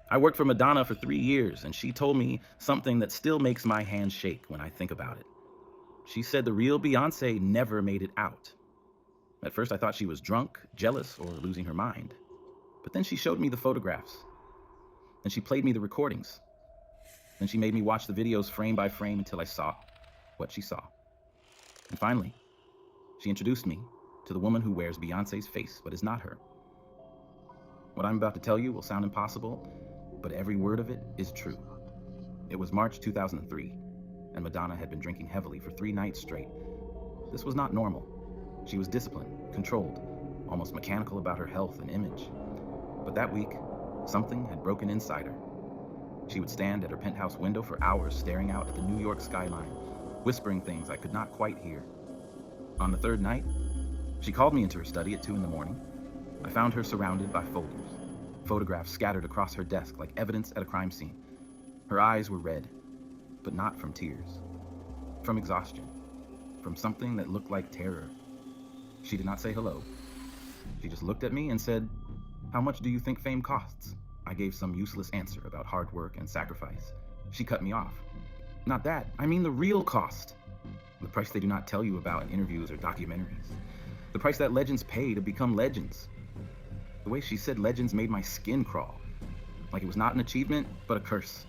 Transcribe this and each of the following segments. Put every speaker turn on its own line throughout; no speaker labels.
I worked for Madonna for 3 years, and she told me something that still makes my hands shake when I think about it. She said the real Beyonce never made it out. At first, I thought she was drunk, jealous, or losing her mind. But then she showed me the photographs. Then she played me the recordings. Then she made me watch the videos frame by frame until I saw what she saw. And finally, she introduced me to the woman who wears Beyonce's face but is not her. What I'm about to tell you will sound impossible, but every word of it is true. It was March 2003, and Madonna had been drinking heavily for 3 nights straight. This was not normal. She was disciplined, controlled, almost mechanical about her health and image. But that week, something had broken inside her. She would stand at her penthouse window for hours staring out at the New York skyline, whispering things I could not quite hear. On the 3rd night, she called me into her study at 2 in the morning. I found her surrounded by folders, photographs scattered across her desk like evidence at a crime scene. Her eyes were red, but not from tears, from exhaustion, from something that looked like terror. She did not say hello. She just looked at me and said, "How much do you think fame costs?" I gave some useless answer about hard work and sacrifice. She cut me off. "Not that, I mean the real cost. The price they do not tell you about in interviews or documentaries. The price that legends pay to become legends." The way she said legends made my skin crawl, like it was not an achievement, but a curse.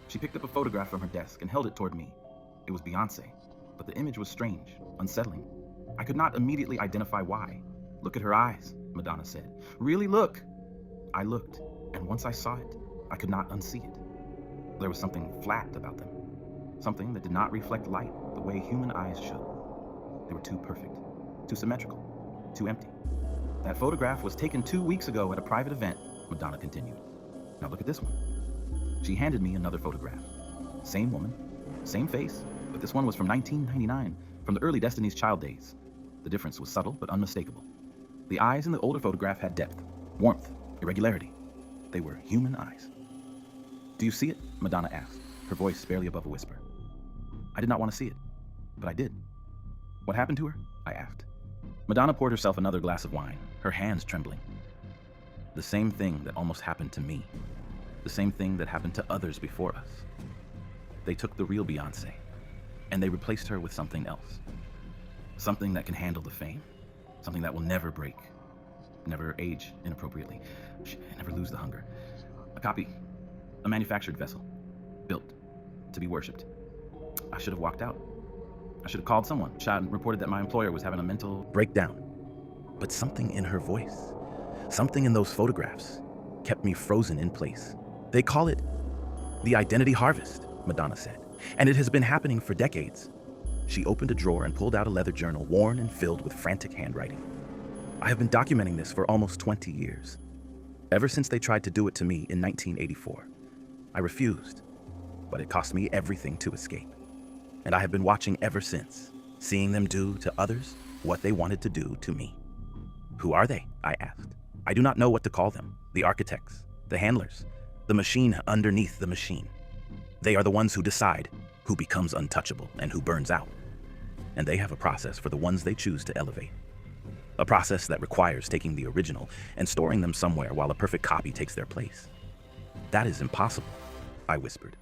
She picked up a photograph from her desk and held it toward me. It was Beyonce, but the image was strange, unsettling. I could not immediately identify why. "Look at her eyes," Madonna said. "Really look." I looked, and once I saw it, I could not unsee it. There was something flat about them, something that did not reflect light the way human eyes should. They were too perfect, too symmetrical, too empty. "That photograph was taken 2 weeks ago at a private event," Madonna continued. "Now look at this one." She handed me another photograph. Same woman, same face, but this one was from 1999, from the early Destiny's Child days. The difference was subtle but unmistakable. The eyes in the older photograph had depth, warmth, irregularity. They were human eyes. "Do you see it?" Madonna asked, her voice barely above a whisper. I did not want to see it, but I did. "What happened to her?" I asked. Madonna poured herself another glass of wine, her hands trembling. "The same thing that almost happened to me. The same thing that happened to others before us. They took the real Beyonce, and they replaced her with something else. Something that can handle the fame. Something that will never break, never age inappropriately, never lose the hunger. A copy, a manufactured vessel, built to be worshipped. I should have walked out. I should have called someone, shot and reported that my employer was having a mental breakdown. But something in her voice, something in those photographs, kept me frozen in place. They call it the identity harvest," Madonna said, "and it has been happening for decades." She opened a drawer and pulled out a leather journal worn and filled with frantic handwriting. "I have been documenting this for almost 20 years. Ever since they tried to do it to me in 1984. I refused, but it cost me everything to escape. And I have been watching ever since, seeing them do to others what they wanted to do to me." "Who are they?" I asked. "I do not know what to call them. The architects, the handlers, the machine underneath the machine. They are the ones who decide who becomes untouchable and who burns out. And they have a process for the ones they choose to elevate. A process that requires taking the original and storing them somewhere while a perfect copy takes their place. That is impossible," I whispered.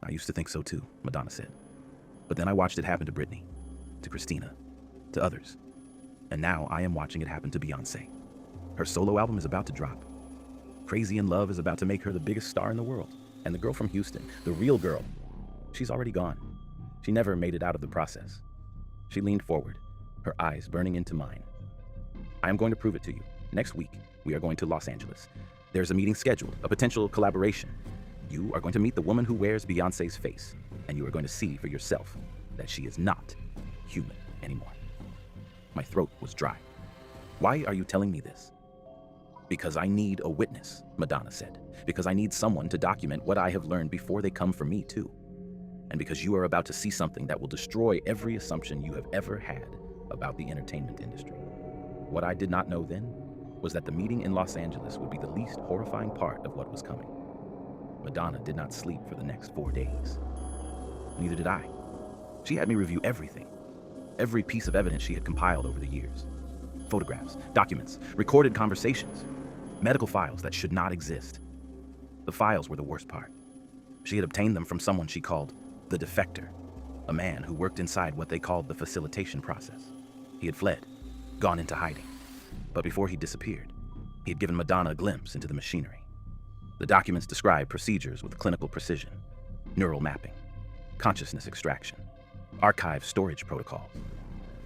"I used to think so too," Madonna said. "But then I watched it happen to Britney, to Christina, to others. And now I am watching it happen to Beyonce. Her solo album is about to drop. Crazy in Love is about to make her the biggest star in the world. And the girl from Houston, the real girl, she's already gone. She never made it out of the process." She leaned forward, her eyes burning into mine. "I am going to prove it to you. Next week, we are going to Los Angeles. There's a meeting scheduled, a potential collaboration. You are going to meet the woman who wears Beyonce's face, and you are going to see for yourself that she is not human anymore." My throat was dry. "Why are you telling me this?" "Because I need a witness," Madonna said. "Because I need someone to document what I have learned before they come for me too. And because you are about to see something that will destroy every assumption you have ever had about the entertainment industry." What I did not know then was that the meeting in Los Angeles would be the least horrifying part of what was coming. Madonna did not sleep for the next 4 days. Neither did I. She had me review everything, every piece of evidence she had compiled over the years. Photographs, documents, recorded conversations, medical files that should not exist. The files were the worst part. She had obtained them from someone she called the defector, a man who worked inside what they called the facilitation process. He had fled, gone into hiding. But before he disappeared, he had given Madonna a glimpse into the machinery. The documents described procedures with clinical precision, neural mapping, consciousness extraction, archive storage protocols.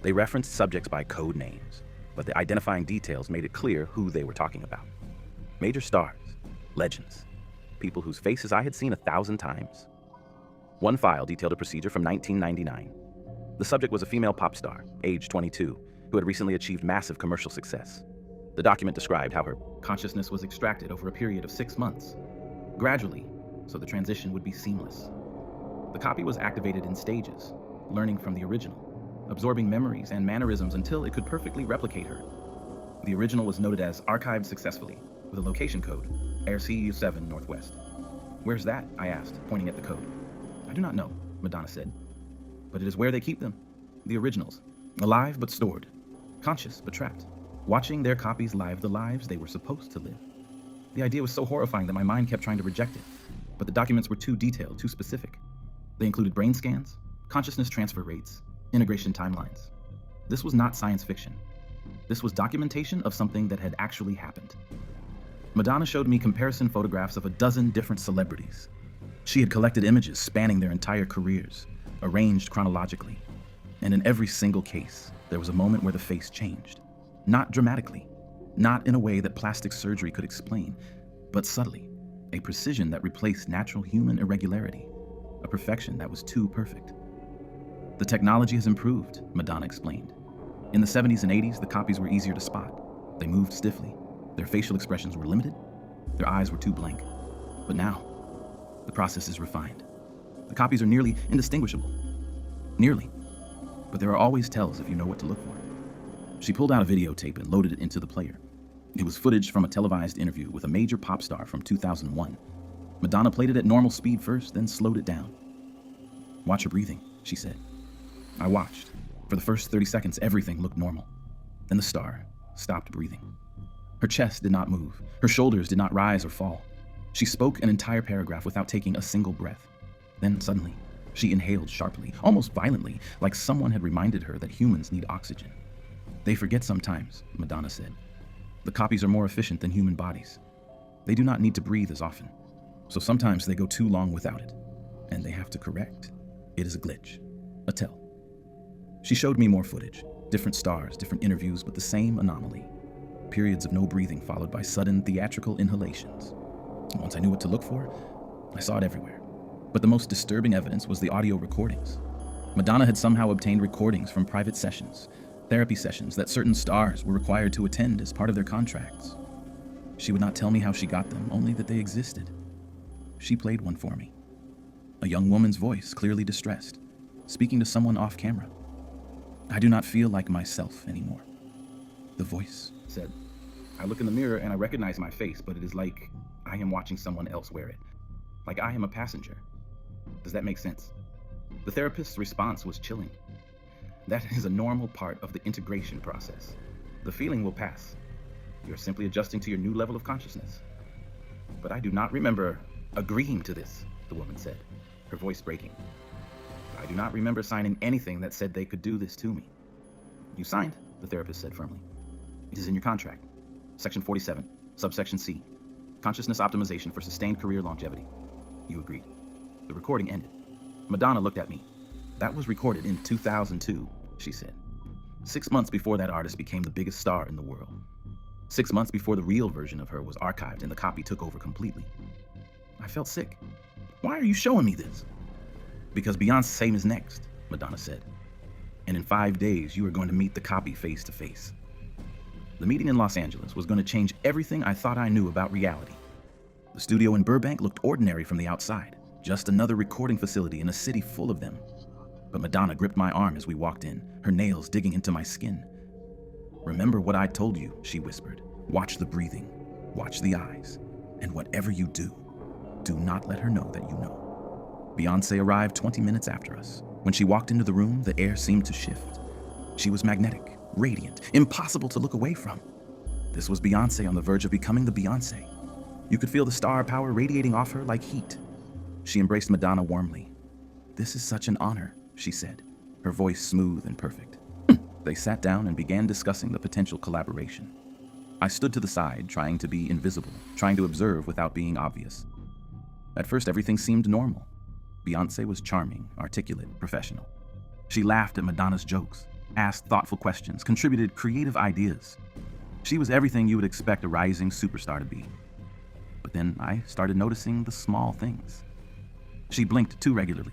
They referenced subjects by code names, but the identifying details made it clear who they were talking about. Major stars, legends, people whose faces I had seen 1,000 times. One file detailed a procedure from 1999. The subject was a female pop star, age 22, who had recently achieved massive commercial success. The document described how her consciousness was extracted over a period of 6 months, gradually, so the transition would be seamless. The copy was activated in stages, learning from the original, absorbing memories and mannerisms until it could perfectly replicate her. The original was noted as archived successfully, with a location code, AirCU7 Northwest. Where's that? I asked, pointing at the code. I do not know, Madonna said, but it is where they keep them, the originals, alive but stored, conscious but trapped, watching their copies live the lives they were supposed to live. The idea was so horrifying that my mind kept trying to reject it, but the documents were too detailed, too specific. They included brain scans, consciousness transfer rates, integration timelines. This was not science fiction. This was documentation of something that had actually happened. Madonna showed me comparison photographs of a dozen different celebrities. She had collected images spanning their entire careers, arranged chronologically. And in every single case, there was a moment where the face changed. Not dramatically, not in a way that plastic surgery could explain, but subtly, a precision that replaced natural human irregularity, a perfection that was too perfect. The technology has improved, Madonna explained. In the 70s and 80s, the copies were easier to spot. They moved stiffly. Their facial expressions were limited. Their eyes were too blank. But now, the process is refined. The copies are nearly indistinguishable. Nearly. But there are always tells if you know what to look for. She pulled out a videotape and loaded it into the player. It was footage from a televised interview with a major pop star from 2001. Madonna played it at normal speed first, then slowed it down. Watch her breathing, she said. I watched. For the first 30 seconds, everything looked normal. Then the star stopped breathing. Her chest did not move. Her shoulders did not rise or fall. She spoke an entire paragraph without taking a single breath. Then suddenly, she inhaled sharply, almost violently, like someone had reminded her that humans need oxygen. They forget sometimes, Madonna said. The copies are more efficient than human bodies. They do not need to breathe as often. So sometimes they go too long without it, and they have to correct. It is a glitch, a tell. She showed me more footage, different stars, different interviews, but the same anomaly. Periods of no breathing followed by sudden theatrical inhalations. Once I knew what to look for, I saw it everywhere. But the most disturbing evidence was the audio recordings. Madonna had somehow obtained recordings from private sessions, therapy sessions that certain stars were required to attend as part of their contracts. She would not tell me how she got them, only that they existed. She played one for me. A young woman's voice, clearly distressed, speaking to someone off camera. I do not feel like myself anymore. The voice said, I look in the mirror and I recognize my face, but it is like I am watching someone else wear it. Like I am a passenger. Does that make sense? The therapist's response was chilling. That is a normal part of the integration process. The feeling will pass. You're simply adjusting to your new level of consciousness. But I do not remember agreeing to this, the woman said, her voice breaking. I do not remember signing anything that said they could do this to me. You signed, the therapist said firmly. It is in your contract. Section 47, subsection C. Consciousness optimization for sustained career longevity. You agreed. The recording ended. Madonna looked at me. That was recorded in 2002, she said. 6 months before that artist became the biggest star in the world. 6 months before the real version of her was archived and the copy took over completely. I felt sick. Why are you showing me this? Because Beyoncé is next, Madonna said. And in 5 days, you are going to meet the copy face to face. The meeting in Los Angeles was going to change everything I thought I knew about reality. The studio in Burbank looked ordinary from the outside, just another recording facility in a city full of them. But Madonna gripped my arm as we walked in, her nails digging into my skin. Remember what I told you, she whispered. Watch the breathing, watch the eyes, and whatever you do, do not let her know that you know. Beyoncé arrived 20 minutes after us. When she walked into the room, the air seemed to shift. She was magnetic, radiant, impossible to look away from. This was Beyoncé on the verge of becoming the Beyoncé. You could feel the star power radiating off her like heat. She embraced Madonna warmly. "This is such an honor," she said, her voice smooth and perfect. They sat down and began discussing the potential collaboration. I stood to the side, trying to be invisible, trying to observe without being obvious. At first, everything seemed normal. Beyoncé was charming, articulate, professional. She laughed at Madonna's jokes, asked thoughtful questions, contributed creative ideas. She was everything you would expect a rising superstar to be. But then I started noticing the small things. She blinked too regularly,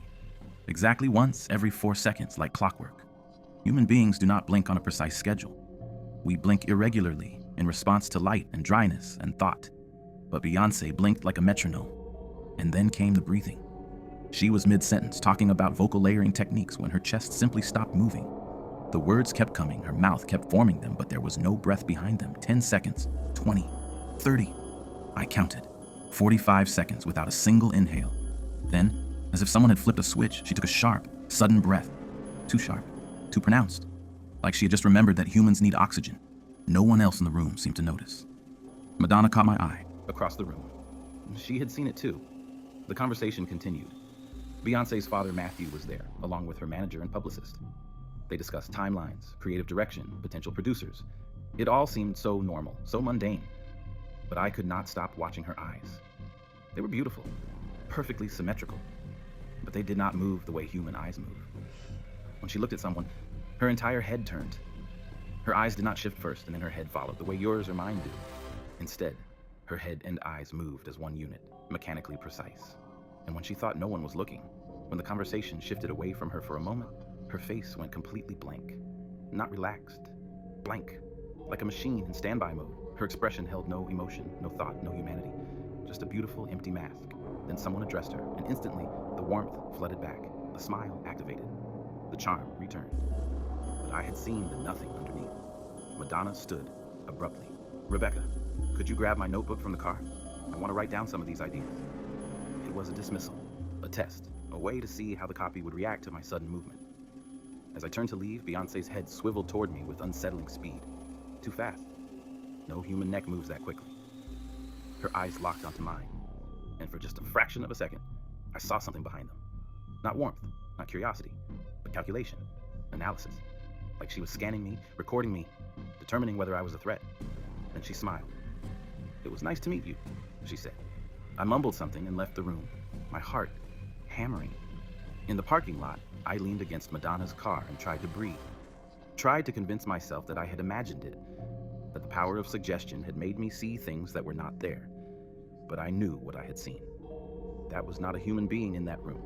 exactly once every 4 seconds, like clockwork. Human beings do not blink on a precise schedule. We blink irregularly in response to light and dryness and thought. But Beyoncé blinked like a metronome. And then came the breathing. She was mid-sentence talking about vocal layering techniques when her chest simply stopped moving. The words kept coming, her mouth kept forming them, but there was no breath behind them. 10 seconds, 20, 30. I counted. 45 seconds without a single inhale. Then, as if someone had flipped a switch, she took a sharp, sudden breath. Too sharp, too pronounced. Like she had just remembered that humans need oxygen. No one else in the room seemed to notice. Madonna caught my eye. Across the room. She had seen it too. The conversation continued. Beyoncé's father, Matthew, was there, along with her manager and publicist. They discussed timelines, creative direction, potential producers. It all seemed so normal, so mundane. But I could not stop watching her eyes. They were beautiful, perfectly symmetrical, but they did not move the way human eyes move. When she looked at someone, her entire head turned. Her eyes did not shift first and then her head followed, the way yours or mine do. Instead, her head and eyes moved as one unit, mechanically precise. And when she thought no one was looking, when the conversation shifted away from her for a moment, her face went completely blank. Not relaxed, blank, like a machine in standby mode. Her expression held no emotion, no thought, no humanity, just a beautiful empty mask. Then someone addressed her, and instantly the warmth flooded back, the smile activated, the charm returned. But I had seen the nothing underneath. Madonna stood abruptly. "Rebecca, could you grab my notebook from the car? I want to write down some of these ideas." It was a dismissal, a test, a way to see how the copy would react to my sudden movement. As I turned to leave, Beyoncé's head swiveled toward me with unsettling speed. Too fast. No human neck moves that quickly. Her eyes locked onto mine, and for just a fraction of a second, I saw something behind them. Not warmth, not curiosity, but calculation, analysis. Like she was scanning me, recording me, determining whether I was a threat. Then she smiled. "It was nice to meet you," she said. I mumbled something and left the room, my heart hammering. In the parking lot, I leaned against Madonna's car and tried to breathe. Tried to convince myself that I had imagined it, that the power of suggestion had made me see things that were not there. But I knew what I had seen. That was not a human being in that room.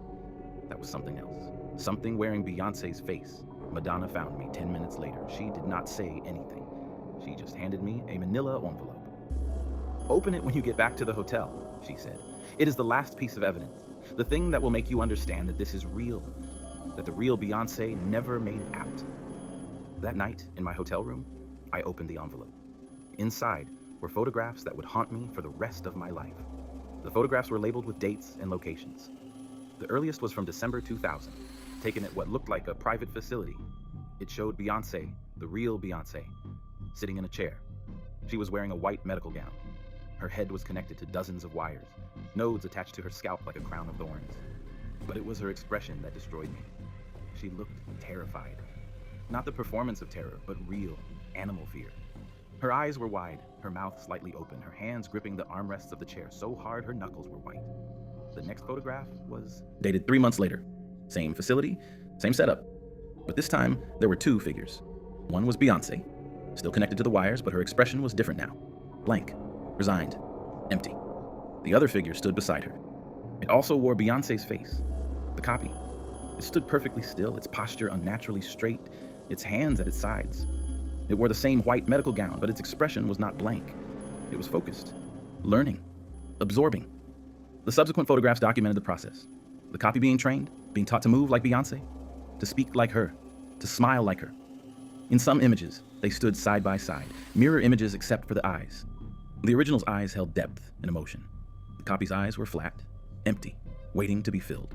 That was something else. Something wearing Beyoncé's face. Madonna found me 10 minutes later. She did not say anything. She just handed me a manila envelope. "Open it when you get back to the hotel," she said. "It is the last piece of evidence. The thing that will make you understand that this is real. That the real Beyoncé never made it out." That night, in my hotel room, I opened the envelope. Inside were photographs that would haunt me for the rest of my life. The photographs were labeled with dates and locations. The earliest was from December 2000, taken at what looked like a private facility. It showed Beyoncé, the real Beyoncé, sitting in a chair. She was wearing a white medical gown. Her head was connected to dozens of wires, nodes attached to her scalp like a crown of thorns. But it was her expression that destroyed me. She looked terrified. Not the performance of terror, but real, animal fear. Her eyes were wide, her mouth slightly open, her hands gripping the armrests of the chair so hard her knuckles were white. The next photograph was dated 3 months later. Same facility, same setup. But this time, there were 2 figures. One was Beyoncé, still connected to the wires, but her expression was different now. Blank, resigned, empty. The other figure stood beside her. It also wore Beyoncé's face, the copy. It stood perfectly still, its posture unnaturally straight, its hands at its sides. It wore the same white medical gown, but its expression was not blank. It was focused, learning, absorbing. The subsequent photographs documented the process. The copy being trained, being taught to move like Beyoncé, to speak like her, to smile like her. In some images, they stood side by side, mirror images except for the eyes. The original's eyes held depth and emotion. The copy's eyes were flat, empty, waiting to be filled.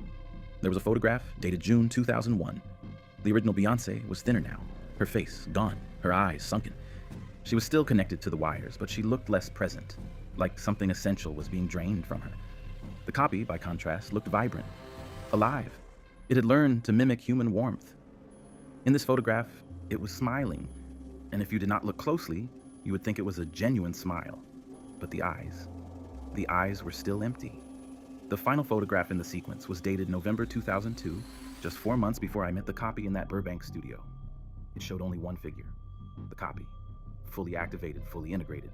There was a photograph dated June 2001. The original Beyoncé was thinner now, her face gone, her eyes sunken. She was still connected to the wires, but she looked less present. like something essential was being drained from her. The copy, by contrast, looked vibrant, alive. It had learned to mimic human warmth. In this photograph, it was smiling, and if you did not look closely, you would think it was a genuine smile. But the eyes were still empty. The final photograph in the sequence was dated November 2002, just 4 months before I met the copy in that Burbank studio. It showed only one figure, the copy, fully activated, fully integrated.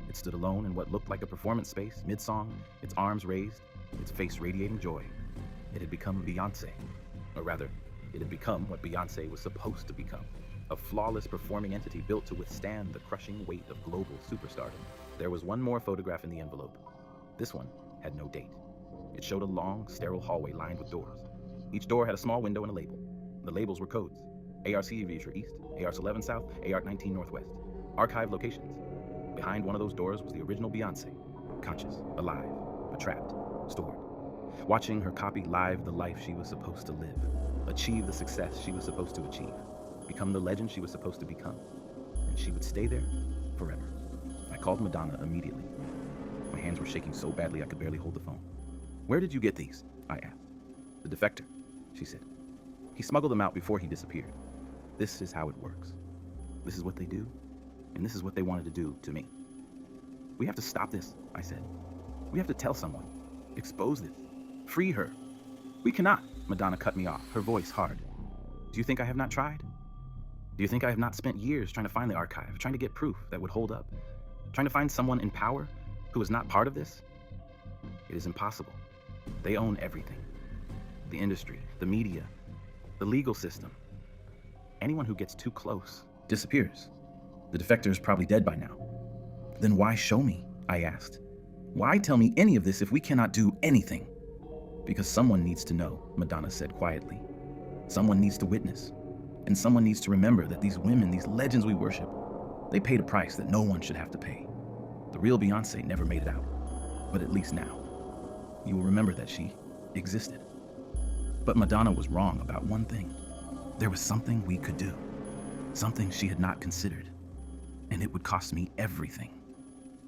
It stood alone in what looked like a performance space, mid-song, its arms raised, its face radiating joy. It had become Beyoncé, or rather, it had become what Beyoncé was supposed to become, a flawless performing entity built to withstand the crushing weight of global superstardom. There was one more photograph in the envelope. This one had no date. It showed a long, sterile hallway lined with doors. Each door had a small window and a label. The labels were codes. AR-CV for East, AR-11 South, AR-19 Northwest. Archive locations. Behind one of those doors was the original Beyoncé, conscious, alive, but trapped, stored. Watching her copy live the life she was supposed to live, achieve the success she was supposed to achieve, become the legend she was supposed to become. And she would stay there forever. I called Madonna immediately. My hands were shaking so badly I could barely hold the phone. "Where did you get these?" I asked. "The defector," she said. "He smuggled them out before he disappeared. This is how it works. This is what they do, and this is what they wanted to do to me." "We have to stop this," I said. "We have to tell someone. Expose this. Free her." "We cannot," Madonna cut me off, her voice hard. "Do you think I have not tried? Do you think I have not spent years trying to find the archive, trying to get proof that would hold up, trying to find someone in power who is not part of this? It is impossible. They own everything. The industry, the media, the legal system. Anyone who gets too close disappears. The defector is probably dead by now." "Then why show me?" I asked. "Why tell me any of this if we cannot do anything?" "Because someone needs to know," Madonna said quietly. "Someone needs to witness. And someone needs to remember that these women, these legends we worship, they paid a price that no one should have to pay. The real Beyoncé never made it out. But at least now, you will remember that she existed." But Madonna was wrong about one thing. There was something we could do. Something she had not considered. And it would cost me everything.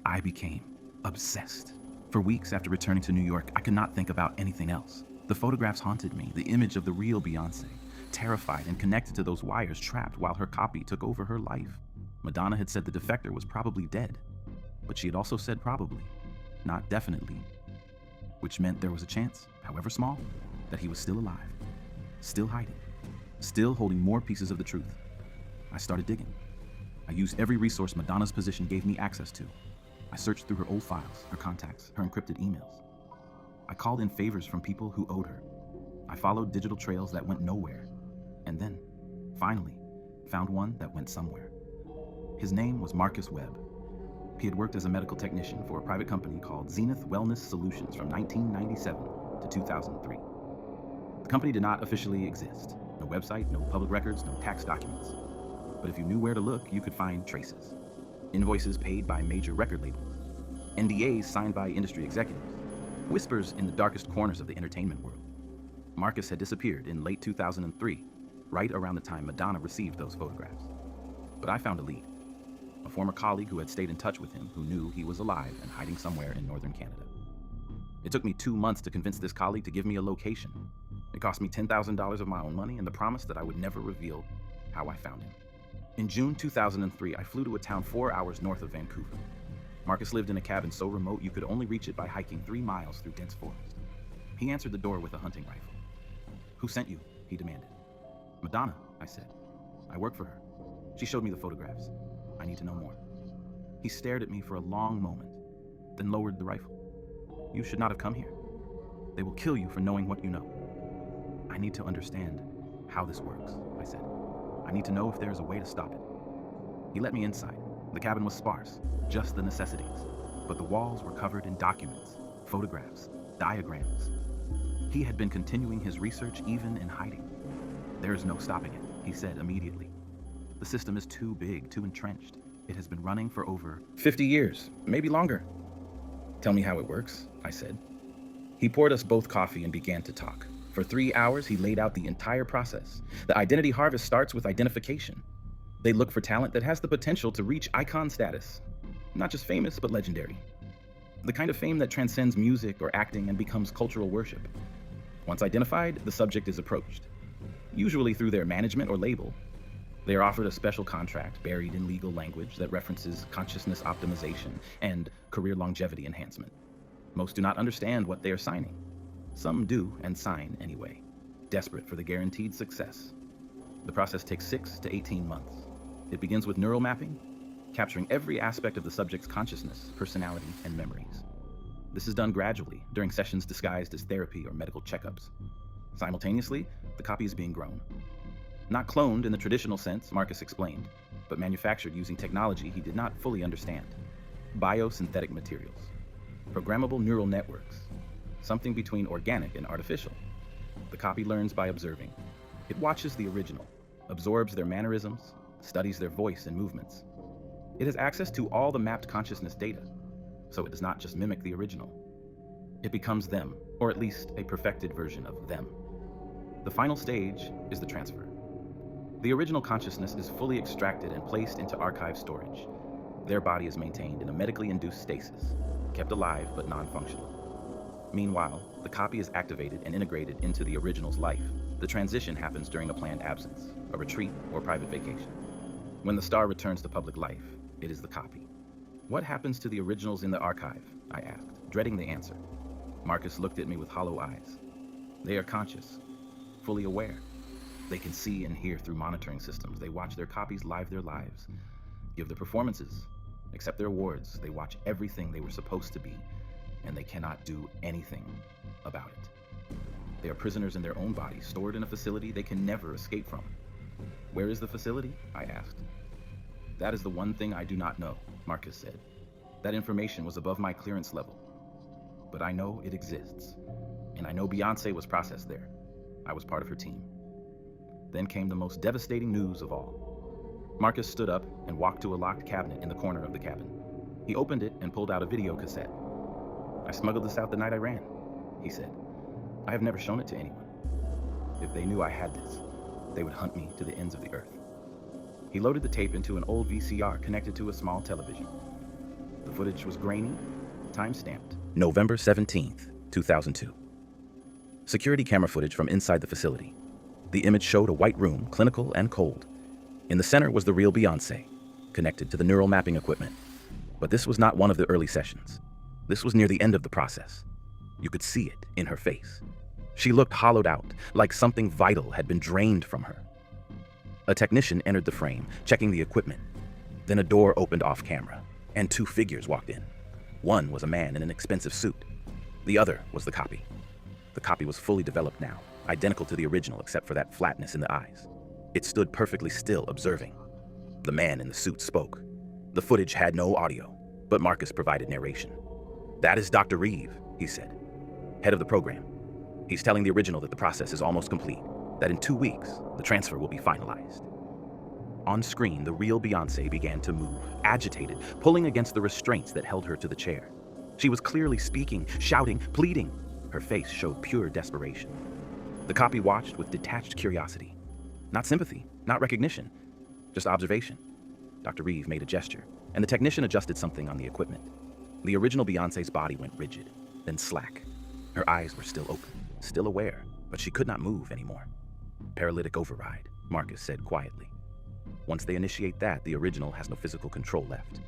I became obsessed. For weeks after returning to New York, I could not think about anything else. The photographs haunted me, the image of the real Beyoncé, terrified and connected to those wires trapped while her copy took over her life. Madonna had said the defector was probably dead, but she had also said probably, not definitely, which meant there was a chance, however small, that he was still alive, still hiding, still holding more pieces of the truth. I started digging. I used every resource Madonna's position gave me access to. I searched through her old files, her contacts, her encrypted emails. I called in favors from people who owed her. I followed digital trails that went nowhere, and then, finally, found one that went somewhere. His name was Marcus Webb. He had worked as a medical technician for a private company called Zenith Wellness Solutions from 1997 to 2003. The company did not officially exist. No website, no public records, no tax documents. But if you knew where to look, you could find traces. Invoices paid by major record labels. NDAs signed by industry executives. Whispers in the darkest corners of the entertainment world. Marcus had disappeared in late 2003, right around the time Madonna received those photographs. But I found a lead. A former colleague who had stayed in touch with him, who knew he was alive and hiding somewhere in northern Canada. It took me 2 months to convince this colleague to give me a location. It cost me $10,000 of my own money and the promise that I would never reveal how I found him. In June 2003, I flew to a town 4 hours north of Vancouver. Marcus lived in a cabin so remote you could only reach it by hiking 3 miles through dense forest. He answered the door with a hunting rifle. "Who sent you?" he demanded. "Madonna," I said. "I work for her. She showed me the photographs. I need to know more." He stared at me for a long moment, then lowered the rifle. "You should not have come here. They will kill you for knowing what you know." "I need to understand how this works," I said. "I need to know if there is a way to stop it." He let me inside. The cabin was sparse, just the necessities, but the walls were covered in documents, photographs, diagrams. He had been continuing his research even in hiding. "There is no stopping it," he said immediately. "The system is too big, too entrenched. It has been running for over 50 years, maybe longer." "Tell me how it works," I said. He poured us both coffee and began to talk. For 3 hours, he laid out the entire process. The identity harvest starts with identification. They look for talent that has the potential to reach icon status. Not just famous, but legendary. The kind of fame that transcends music or acting and becomes cultural worship. Once identified, the subject is approached, usually through their management or label. They are offered a special contract buried in legal language that references consciousness optimization and career longevity enhancement. Most do not understand what they are signing. Some do and sign anyway, desperate for the guaranteed success. The process takes 6 to 18 months. It begins with neural mapping, capturing every aspect of the subject's consciousness, personality, and memories. This is done gradually during sessions disguised as therapy or medical checkups. Simultaneously, the copy is being grown. Not cloned in the traditional sense, Marcus explained, but manufactured using technology he did not fully understand. Biosynthetic materials, programmable neural networks, something between organic and artificial. The copy learns by observing. It watches the original, absorbs their mannerisms, studies their voice and movements. It has access to all the mapped consciousness data, so it does not just mimic the original. It becomes them, or at least a perfected version of them. The final stage is the transfer. The original consciousness is fully extracted and placed into archive storage. Their body is maintained in a medically induced stasis, kept alive but non-functional. Meanwhile, the copy is activated and integrated into the original's life. The transition happens during a planned absence, a retreat, or private vacation. When the star returns to public life, it is the copy. What happens to the originals in the archive? I asked, dreading the answer. Marcus looked at me with hollow eyes. They are conscious, fully aware. They can see and hear through monitoring systems. They watch their copies live their lives, give their performances, accept their awards. They watch everything they were supposed to be, and they cannot do anything about it. They are prisoners in their own bodies, stored in a facility they can never escape from. Where is the facility? I asked. That is the one thing I do not know, Marcus said. That information was above my clearance level. But I know it exists, and I know Beyoncé was processed there. I was part of her team. Then came the most devastating news of all. Marcus stood up and walked to a locked cabinet in the corner of the cabin. He opened it and pulled out a video cassette. I smuggled this out the night I ran, he said. I have never shown it to anyone. If they knew I had this, they would hunt me to the ends of the earth. He loaded the tape into an old VCR connected to a small television. The footage was grainy, time-stamped. November 17th, 2002. Security camera footage from inside the facility. The image showed a white room, clinical and cold. In the center was the real Beyoncé, connected to the neural mapping equipment. But this was not one of the early sessions. This was near the end of the process. You could see it in her face. She looked hollowed out, like something vital had been drained from her. A technician entered the frame, checking the equipment. Then a door opened off camera, and 2 figures walked in. One was a man in an expensive suit. The other was the copy. The copy was fully developed now, identical to the original except for that flatness in the eyes. It stood perfectly still, observing. The man in the suit spoke. The footage had no audio, but Marcus provided narration. That is Dr. Reeve, he said, head of the program. He's telling the original that the process is almost complete, that in 2 weeks, the transfer will be finalized. On screen, the real Beyoncé began to move, agitated, pulling against the restraints that held her to the chair. She was clearly speaking, shouting, pleading. Her face showed pure desperation. The copy watched with detached curiosity. Not sympathy, not recognition, just observation. Dr. Reeve made a gesture, and the technician adjusted something on the equipment. The original Beyoncé's body went rigid, then slack. Her eyes were still open, still aware, but she could not move anymore. Paralytic override, Marcus said quietly. Once they initiate that, the original has no physical control left.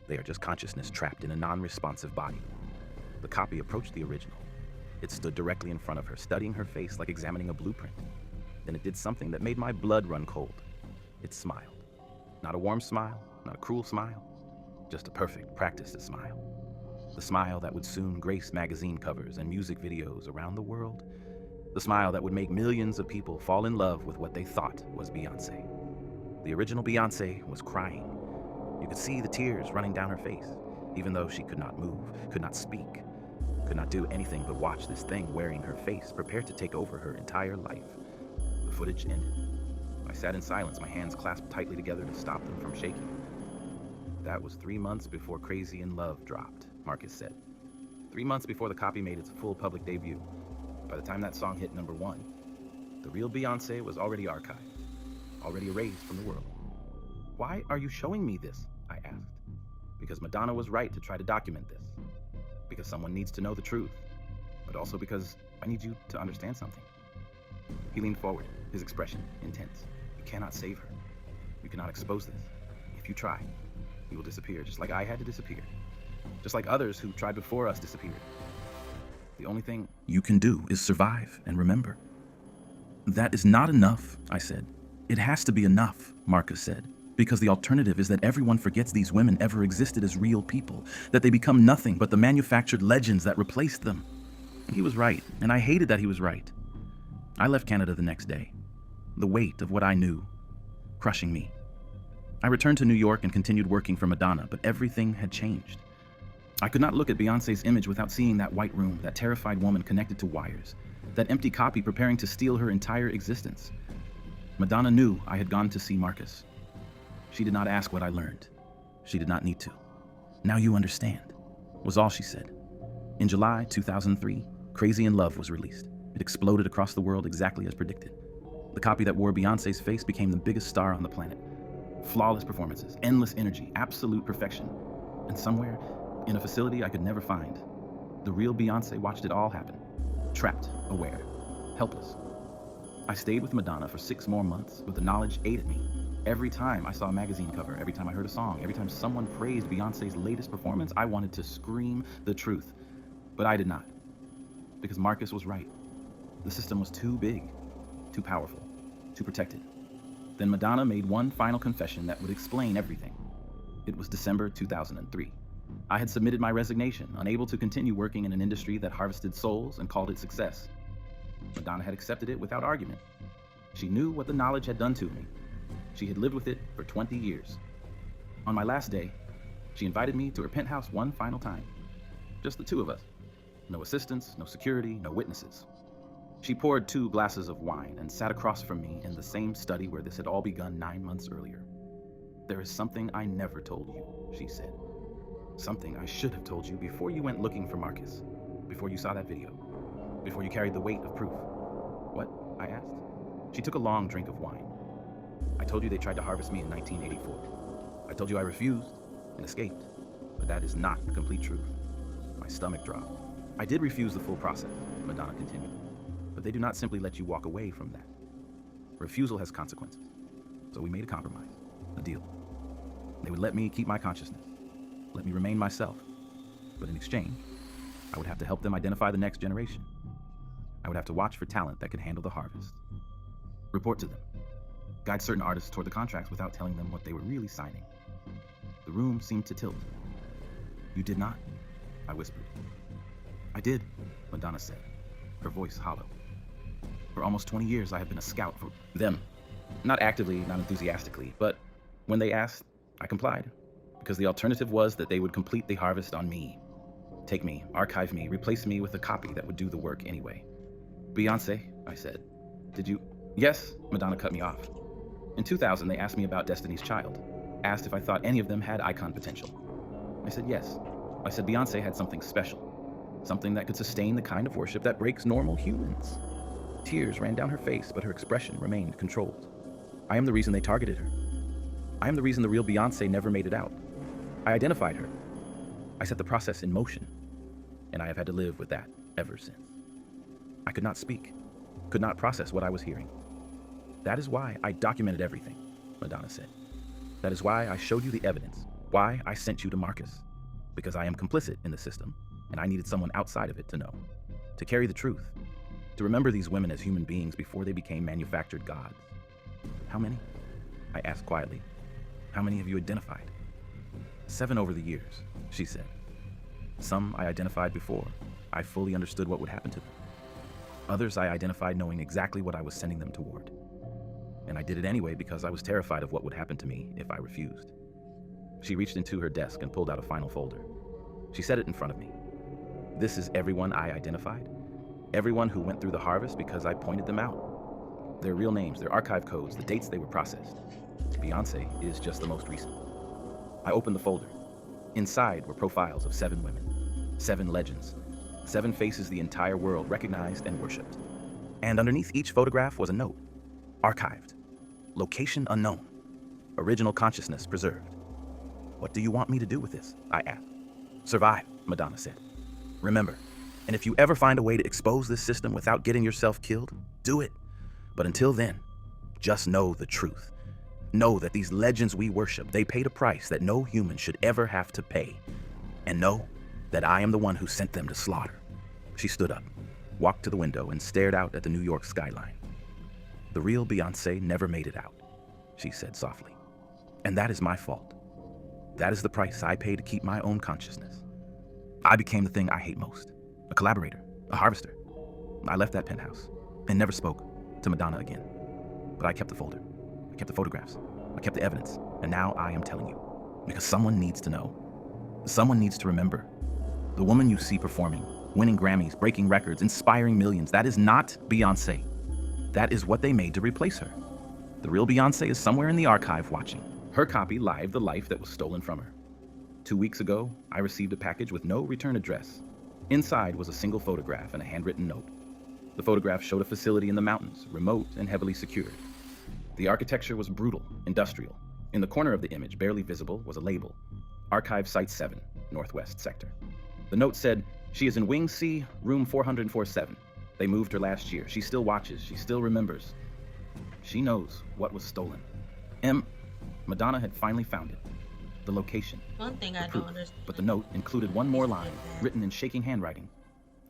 They are just consciousness trapped in a non-responsive body. The copy approached the original. It stood directly in front of her, studying her face like examining a blueprint. Then it did something that made my blood run cold. It smiled. Not a warm smile, not a cruel smile, just a perfect, practiced smile. The smile that would soon grace magazine covers and music videos around the world. The smile that would make millions of people fall in love with what they thought was Beyoncé. The original Beyoncé was crying. You could see the tears running down her face, even though she could not move, could not speak, could not do anything but watch this thing wearing her face, prepared to take over her entire life. The footage ended. I sat in silence, my hands clasped tightly together to stop them from shaking. That was 3 months before Crazy in Love dropped, Marcus said. 3 months before the copy made its full public debut. By the time that song hit #1, the real Beyoncé was already archived, already erased from the world. Why are you showing me this? I asked. Because Madonna was right to try to document this. because someone needs to know the truth, but also because I need you to understand something. He leaned forward, his expression intense. You cannot save her. You cannot expose this. If you try, you will disappear, just like I had to disappear. Just like others who tried before us disappeared. The only thing you can do is survive and remember. That is not enough, I said. It has to be enough, Marcus said, because the alternative is that everyone forgets these women ever existed as real people, that they become nothing but the manufactured legends that replaced them. He was right, and I hated that he was right. I left Canada the next day, the weight of what I knew crushing me. I returned to New York and continued working for Madonna, but everything had changed. I could not look at Beyoncé's image without seeing that white room, that terrified woman connected to wires, that empty copy preparing to steal her entire existence. Madonna knew I had gone to see Marcus. She did not ask what I learned. She did not need to. Now you understand, was all she said. In July 2003, Crazy in Love was released. It exploded across the world exactly as predicted. The copy that wore Beyoncé's face became the biggest star on the planet. Flawless performances, endless energy, absolute perfection. And somewhere, in a facility I could never find, the real Beyoncé watched it all happen. Trapped, aware, helpless. I stayed with Madonna for 6 more months, but the knowledge ate at me. Every time I saw a magazine cover, every time I heard a song, every time someone praised Beyoncé's latest performance, I wanted to scream the truth. But I did not. Because Marcus was right. The system was too big, too powerful, too protected. Then Madonna made one final confession that would explain everything. It was December 2003. I had submitted my resignation, unable to continue working in an industry that harvested souls and called it success. Madonna had accepted it without argument. She knew what the knowledge had done to me. She had lived with it for 20 years. On my last day, she invited me to her penthouse one final time. Just the two of us. No assistants, no security, no witnesses. She poured 2 glasses of wine and sat across from me in the same study where this had all begun 9 months earlier. There is something I never told you, she said. Something I should have told you before you went looking for Marcus, before you saw that video, before you carried the weight of proof. What? I asked. She took a long drink of wine. I told you they tried to harvest me in 1984. I told you I refused and escaped, but that is not the complete truth. My stomach dropped. I did refuse the full process, Madonna continued, but they do not simply let you walk away from that. Refusal has consequences, so we made a compromise, a deal. They would let me keep my consciousness, let me remain myself, but in exchange, I would have to help them identify the next generation. I would have to watch for talent that could handle the harvest, report to them, guide certain artists toward the contracts without telling them what they were really signing. The room seemed to tilt. You did not, I whispered. I did, Madonna said, her voice hollow. For almost 20 years, I have been a scout for them. Not actively, not enthusiastically, but when they asked, I complied, because the alternative was that they would complete the harvest on me. Take me, archive me, replace me with a copy that would do the work anyway. Beyoncé, I said. Did you? Yes, Madonna cut me off. In 2000, they asked me about Destiny's Child, asked if I thought any of them had icon potential. I said yes. I said Beyoncé had something special, something that could sustain the kind of worship that breaks normal humans. Tears ran down her face, but her expression remained controlled. I am the reason they targeted her. I am the reason the real Beyoncé never made it out. I identified her. I set the process in motion, and I have had to live with that ever since. I could not speak, could not process what I was hearing. That is why I documented everything, Madonna said. That is why I showed you the evidence, why I sent you to Marcus. Because I am complicit in the system, and I needed someone outside of it to know, to carry the truth, to remember these women as human beings before they became manufactured gods. How many? I asked quietly. How many have you identified? 7 over the years, she said. Some I identified before I fully understood what would happen to them. Others I identified knowing exactly what I was sending them toward. And I did it anyway because I was terrified of what would happen to me if I refused. She reached into her desk and pulled out a final folder. She set it in front of me. This is everyone I identified. Everyone who went through the harvest because I pointed them out. Their real names, their archive codes, the dates they were processed. Beyoncé is just the most recent. I opened the folder. Inside were profiles of 7 women, 7 legends, 7 faces the entire world recognized and worshipped. And underneath each photograph was a note. Archived. Location unknown. Original consciousness preserved. What do you want me to do with this? I asked. Survive, Madonna said. Remember, and if you ever find a way to expose this system without getting yourself killed, do it. But until then, just know the truth. Know that these legends we worship, they paid a price that no human should ever have to pay. And know that I am the one who sent them to slaughter. She stood up, walked to the window, and stared out at the New York skyline. The real Beyoncé never made it out, she said softly. And that is my fault. That is the price I pay to keep my own consciousness. I became the thing I hate most, a collaborator, a harvester. I left that penthouse and never spoke to Madonna again. But I kept the folder. I kept the photographs. I kept the evidence. And now I am telling you. Because someone needs to know. Someone needs to remember. The woman you see performing, winning Grammys, breaking records, inspiring millions, that is not Beyoncé. That is what they made to replace her. The real Beyoncé is somewhere in the archive watching. Her copy lived the life that was stolen from her. 2 weeks ago, I received a package with no return address. Inside was a single photograph and a handwritten note. The photograph showed a facility in the mountains, remote and heavily secured. The architecture was brutal, industrial. In the corner of the image, barely visible, was a label, Archive Site 7, Northwest Sector. The note said, "She is in Wing C, room 447. They moved her last year. She still watches. She still remembers. She knows what was stolen." Madonna had finally found it. The location,
One thing
the
I
proof.
don't understand,
But the note included one
he
more
said
line,
that
written in shaking handwriting.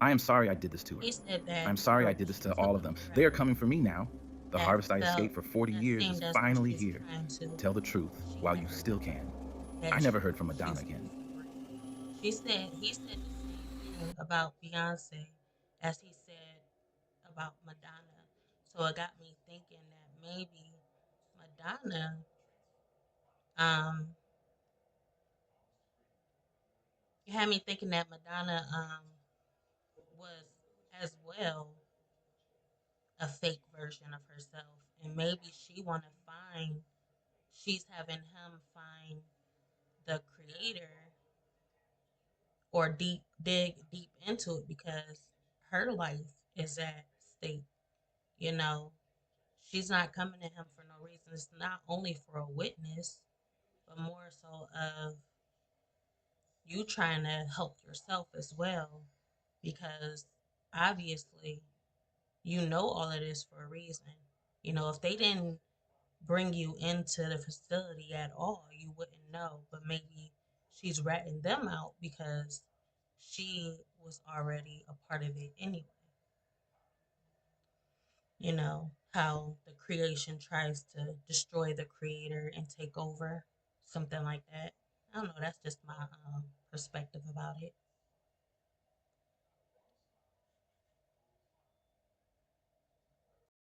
"I am sorry I did this to her.
he said that,
I'm sorry I did this
she
to
took
all of
a
them. They are
route
coming for me now. The
that
harvest I
felt
escaped for 40
that
years is
seemed as though
finally
she's
here.
trying to
Tell the truth
she
while
had
you still can." I
that
never heard from
she
Madonna
was
again.
supposed to bring. He said the same thing about Beyonce as he said about Madonna. So it got me thinking that maybe Madonna, um, it had me thinking that Madonna was as well a fake version of herself, and maybe she want to find she's having him find the creator or dig deep into it because her life is at stake. You know, she's not coming to him for no reason. It's not only for a witness, but more so of you trying to help yourself as well, because obviously you know all of this for a reason. You know, if they didn't bring you into the facility at all, you wouldn't know. But maybe she's ratting them out because she was already a part of it anyway. You know, how the creation tries to destroy the creator and take over, something like that. I don't know. That's just my perspective about it.